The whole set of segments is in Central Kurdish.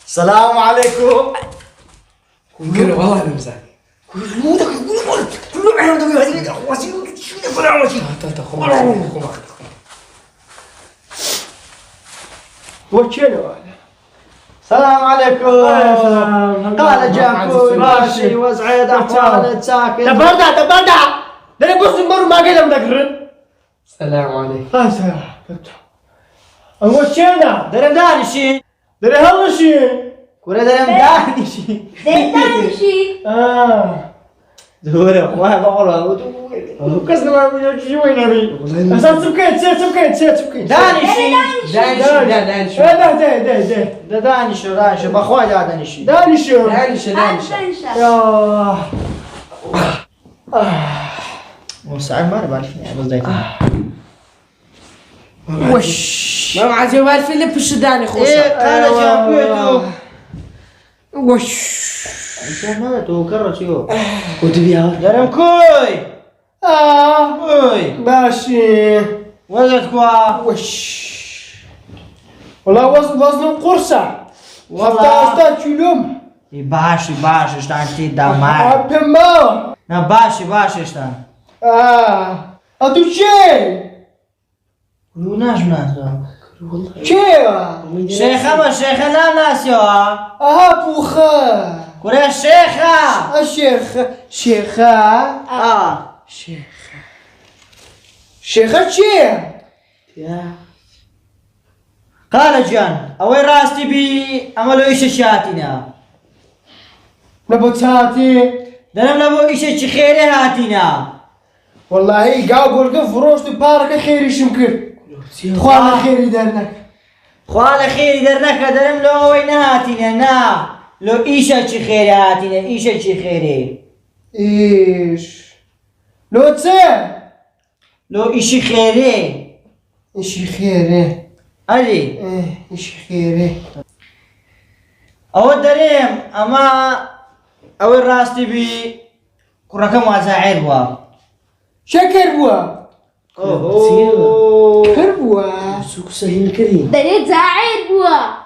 السلام عليكم. كله والله نمزح. السلام عليكم. قال جاكم ماشي وسعيد احوالك ساكت. تبردا ده بص المر ما قال مذكر. السلام عليكم. وشينا درم دانشي درم هلشي كورة درم دانشي دورة ما بقوله وكسر ما بيجي وين أبي بس سبكت دانشي ده دانشي بخوي دانشي يا وسعد ما نبالي يعني بس دايما وش ما معزي والفي اللي بشداني خوصة. أنا جابيته وش ماذا توكرر شو وتبيها درم كوي كوي ماشي وزنك كوا وش والله وزن القرصة والله. 15 كيلو باش اشتانتي دامار أبما نا باش اشتان أدو شيء لوناش ناس شيء شيخة لا ناس يا بوخا كورة الشيخة شيخة شيخة شيخ قال جان اوي راستي بي عملوا ايش شاتنا نبوتاتي درم لبو ايش خيري هاتنا والله قاو قولك فروشت بارك خيري شمكر خوانا خيري درنك خوال خيري درنك درم لو وين هاتنا نا لو ايش خيري هاتنا ايش خيري إيش لو تسا لو ايش خيري إيش خيري علي إيش خيري او درم اما او راستي بي كركم وزاعر وا شكر بوا اوه كربوا سوق سهين كريم. دريت زاعر بوا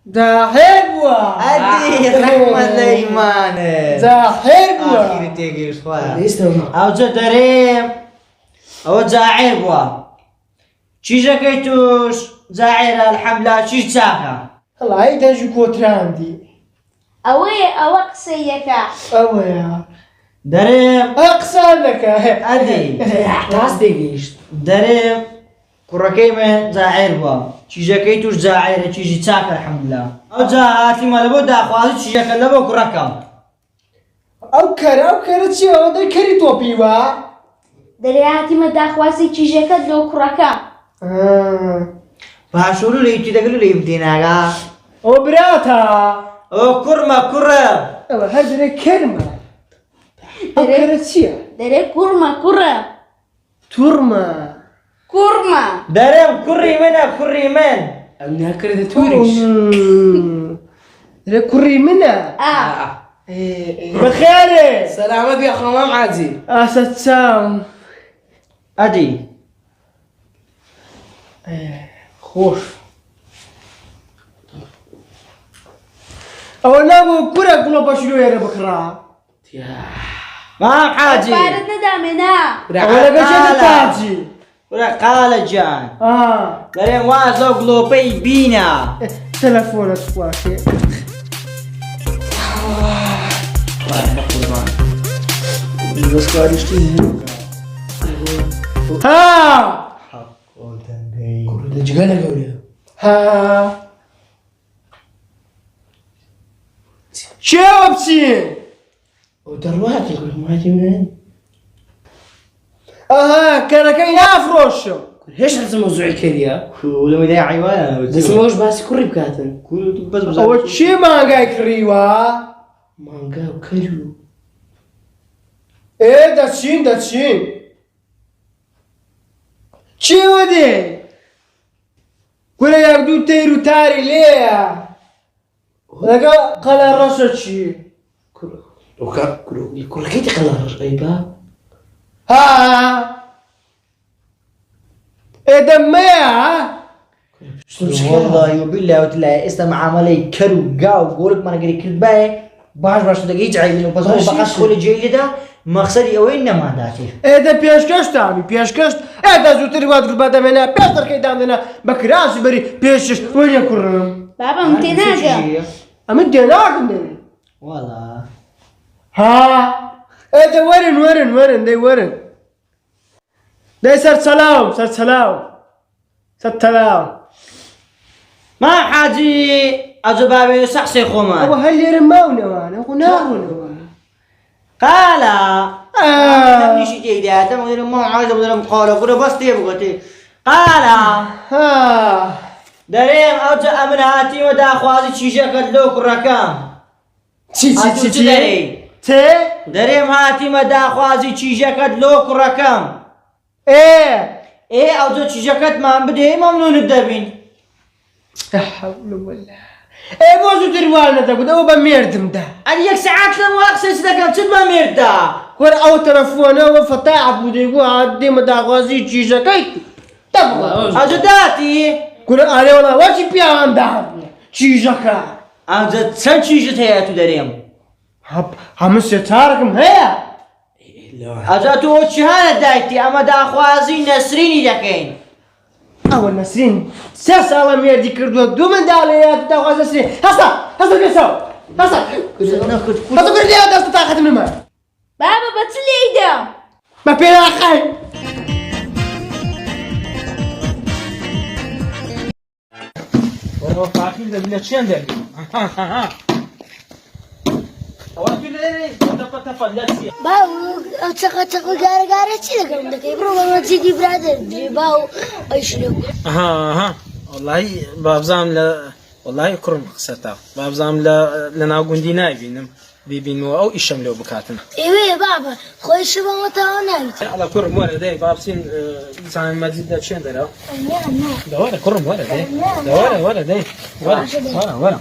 زاهر بوا ادي رحمة الايمان زاهر بوا اخير تيجي شوية يستوى. او درم او زاعر وا چیزا كيتوش زاعر الحملة چيز ساكا الله هاي تنجو كوتراندي أو قصيكا أويا درم أقصى لك ادي راس دقيقة. درم كركي من زاعر وا چیزا كيتوش زاعر چيزي ساكا الحملة او زاعر ما لبو داخوازي چيزا كلبو كركم أو كر تشي أو ده كري توبيوا درياتي مداخواسي تشيجيكا لو كراكا باشورو ليتي دقلو ليبديناغا أو براتا او كرما كرم الله هذا كلمة أو كر تشي دري كورما تورما كورما درم كري من أنا هكذا توريش. ده كري منا بخير سلامك يا خمام عزي. أساتسام ادي خوش أو نابو كرة كنا بشلو يا بكرة ما حاجي فارد ندامنا ولا قشة تاجي ولا قال جان درم وازو قلوبي بينا تلفونك واكي بس قاعد يشتي. ها كل جينا قولي. ها شوبسي ودروات يقول ما هاجي منين. كان كي يفرش ليش هذا موضوع كذا؟ ولا مداعي عيوانا بس موش بس كوري بكاتن. كل بس أو شي ما جاي كريوا مانجا وكلو. إيه داتشين شي ودي كل يبدو تيرو تاري ليه لقى قال رشد شي كل كيتي خلاص غيبة. ها إيه دمية والله وبالله وتلا استمع عملي كرو قاو قولك ما نقدر كل باي باش تلاقي جاي بس هو بقى خول جيدة مقصدي وين ما داتي هذا بيشكش تاعي بيشكش هذا زوتري وادر بعد منا بيشتر كيداندنا بكراس بري بيشش وين يكرم بابا متناقة امد يلاقني والله ها هذا ورن ده صار سلام ما حاجي أجبابي سحسي ابو خوما هل يرمونا وانا وناغنا قال نمشي جيدة تمغير ما عايز بدنا قالوا كده بس تيبغتي قال ها دريم أوجا أمناتي ودا خوازي تشيشة كدلوك الركام تي دريم هاتي مدا خوازي تشيشة كدلوك الركام إيه أوجا تشيشة كد ما بدي ممنون الدبين لا حول ولا بوزو تروانا تقول او بميردم ده أديك ساعات لما أقصد سدك شد ما ميردا ور او تلفونه وفتاع بودي قو عدي مدا غازي تشيشة كيك تبغى أجداتي كل عليه والله واجي بيان ده تشيشة كا أوجا تسن تشيشة هي تدريم هم ستاركم هيا أجا تو شهادة دايتي أما دا خوازي نسريني دكين اول نسرين ساس الله ميردي كردو دو من داليات تا غاز نسرين هسا كيساو هسا كردي هذا استطاعت من ما بابا بتليدا ما بين اخي والله فاكر ده بلا تشين ده باو تقو gara ci daga da kai bro ما تيجي برادر باو ايش له ها والله بابزام لا والله كرم خسرتها بابزام لا لنا قندي نايبينم بيبينو او يشملوا بكاتنا ايوه بابا خوي شبا متاونايت على كرم ورا داي بابسين انسان ما تزيد شين ده ده ورا كرم ورا داي ده ورا داي ورا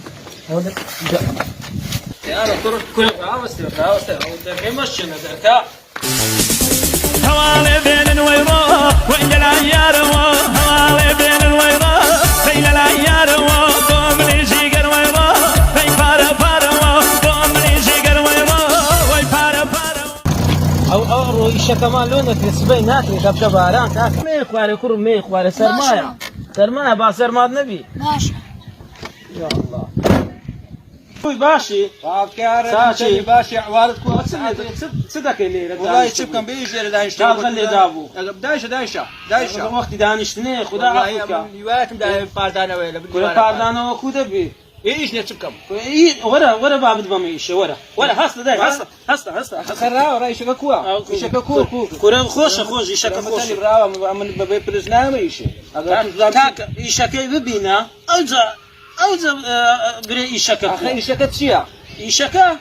أنا كل عاوزت ده كمشي نزلتها هوالي بين الويرة وإن العيار هوالي بين الويرة بين العيار قوم لي جيجر ويرة بين فارا قوم لي جيجر ويرة وي فارا أو رويشة كمان لونك نسبي ناتري دبشة باران تاك ميخ واري كرم ميخ واري سرمايا با سرماد نبي ماشي يا الله باشي ساشي باشي عوارض كو صدق اللي والله يشبكم بيجي دايش خلي دابو دايش وقت دانشتني خدا عفوك يواتم داي باردانا ولا كل باردانا وخدا بي ايش نشبكم ورا بابد بميش ورا حصل داي حصل خرا ورا يشككوا كره خوش يشككوا مثلا براوا من ببرزنا ميش تاك يشكي ببينا أوزا بري يشكا أخي يشكت شيا يشكا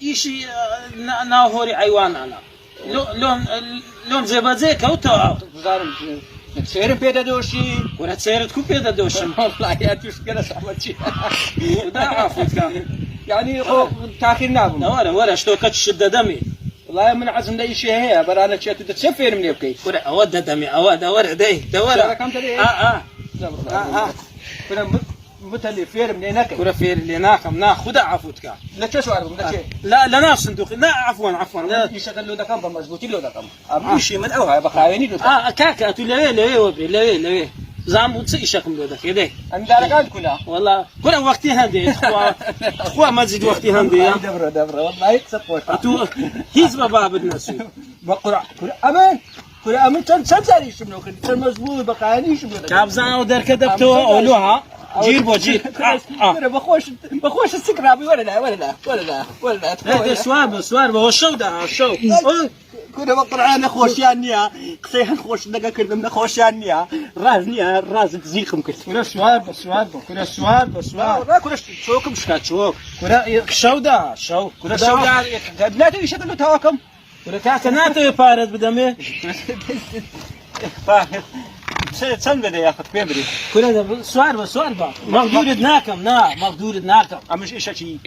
يشي ناهوري حيوان أنا لون زي كوتو زارم تسير بيدا دوشي ولا تسير تكون بيدا دوشي والله يا تشكل صاحبتي دا عفوتك يعني هو تاخير نابم ولا شتوكت شدة دمي والله من عزم ده شيء هي برانا شيء تتسفر من يبكي ولا أود دمي أود ورا دورا كم تدري متلي فير من هناك كره فير اللي هناك ناخذ عفوتك لا تشو عارف لا لا صندوق لا عفوا لا يشغل له ده كم مزبوط له ده كم شيء من اوها بخايني له كاكا لا زعم بتصي شكم له ده كده انا داركان كلها والله كل وقتي هندي اخوا ما تزيد وقتي هندي دبره والله يكسب تو حزب باب الناس بقرا كل امان تنسالي شنو كنت مزبوط بخايني شنو كابزان ودر كدبتو اولوها جير بوجير انا بخوش السكرابي ولا هذا سوار هو الشو ده الشو كنا بقرعنا خوشيانيا قصيحن خوش دقا كردم خوشيانيا رازنيا راز تزيخم كنت كنا سوار كنا شوكم شكات شوك كنا شو ده كنا شو ده لا تبي شكله تواكم كنا كاكناتو يبارد بدمي سن بده ياخذ بيبري كنا سوار مقدور ناكم مقدور ناكم مش ايش شيء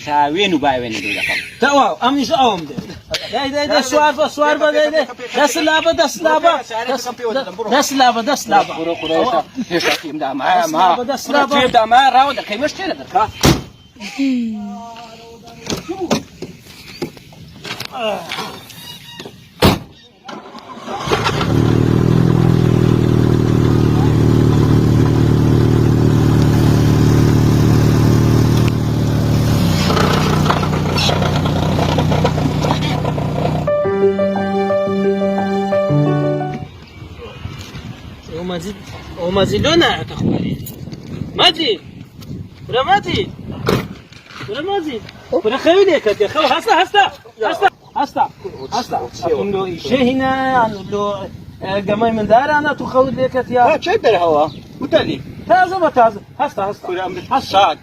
شاوين وباوين دولة تواو أمش أوم ده سوار ده دس لابا برو هيش تيم دا ما تيم دا ما راو دا كيمش تينا دركا ومازي لونا تخوالي مازي ولا مازي ولا مازي ولا خيولك يا خو هستا أقول له شيء هنا أقول له جماعة من دار أنا تخول لك يا شايف الهوا وتاني تازة هستا حساد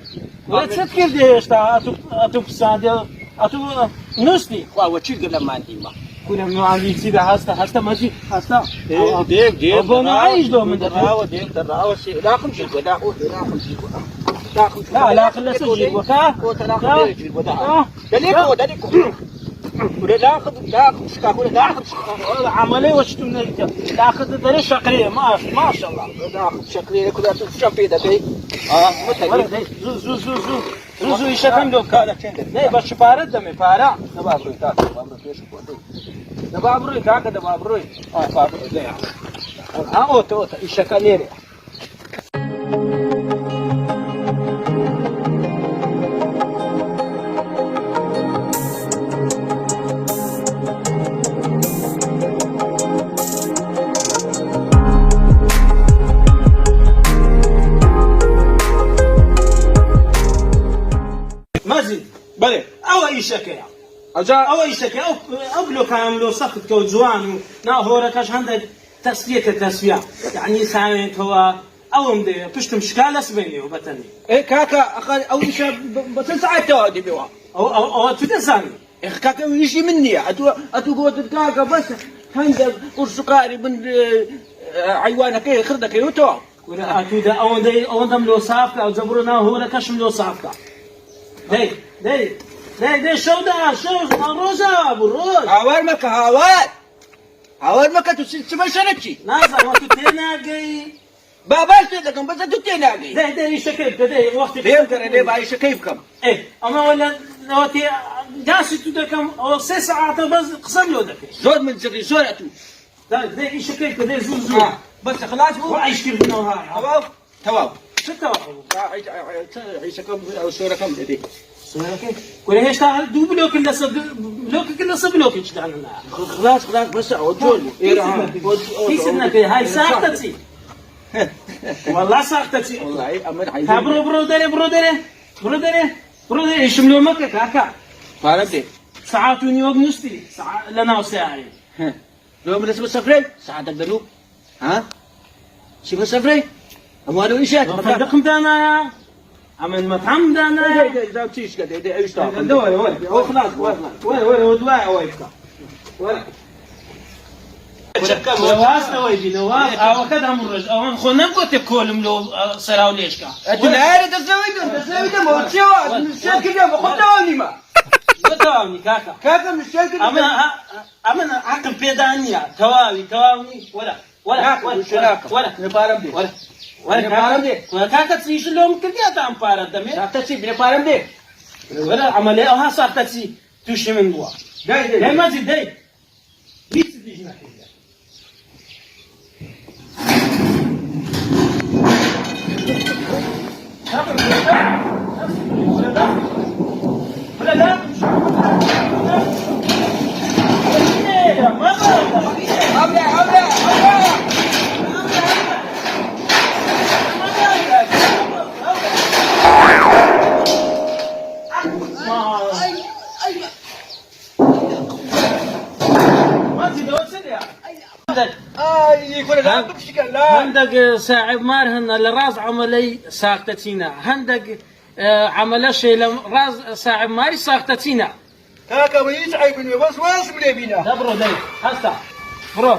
ولا تفكر ديش تا أتو بسادة أتو نوستي واو تشيل قبل ما عندي ما كنا من عندي سيدا هستا ماشي هستا ديك أبونا عايش دو من دراوة ديك دراوة شيء لا خمس شيء ولا لا خلنا سجل وكا عملي وش تمنيت لا أخذ دري شقرية ما شاء الله لا شكلي كذا تشامبي ده دي متى زو يشكم لو كذا لا بس فارد دم فارع نبابروي تاك دبابروي فابروي ها أوتا يشكاليري مازن بله أو شكاية أو شكاية أو بلو كاملو سخت كوزوان نا هوركاش عندك تسوية يعني ساعات هو أو مدي بشتم شكال أسباني وبتني إيه كاكا أخذ أول شيء بتنسى توادي بيوا أو تدساني إيه كاكا ويجي مني أتو قوة كاكا بس هندك ورسكاري من عيوانك إيه خردك إيه وتوا ولا أتودا أو دم لو صافك أو زبرنا هوركاش ملو صافك داي شو الروزة أبو الروز هاوار مكة تسمى شرتشي نازل وقت تناقي باباش تدكم بس تناقي داي شكيف داي وقت ليه ترى ليه باي شكيفكم إيه أما ولا نوتي جالس تدكم أو 6 ساعات بس قسم له دك زود من زري زورتو داي شكيف داي زوزو بس خلاص هو وعيش كيف نوها تمام شتا عيشكم أو صوركم دي كل هيش تعال دو بلوك كنا بلوك يشتغلنا خلاص بس عودول كيسنا كي هاي ساعتي والله ساعتي والله أمر عايزين برودري يشملوا مكة كاكا فارم دي ساعات ونيوغ نستي لنا وساعي لو من اسم السفري ساعة الدلو ها شوف السفري أموالو إيشات فندقم دانا عمل مطعم دانا إذا بتيش كده إيش تعمل دواء هو خلاص وين دواء واقفة نواس نواجي نواس أو كذا مرج أو خلنا نقول تكولم لو سراو ليش كا الدنيا تسوي ما تشوا مش كده بخدوني ما تواوي كاكا مش كده أمنا عقل بيدانية تواوي ولا نبارم دي ولا كاكا تسيش لهم كذا تام بارد دمي تاتشي بنبارم دي ولا عملية أو صار تسي توشي من دوا داي ما زيد داي بيت تيجي نحكي هندق ساعب مارهن الراز عملي ساقتتينا هندق عمل شيء راز ساعب ماري ساقتتينا كاكا ويسعي بني بس واس بلي بينا دبرو داي هستا برو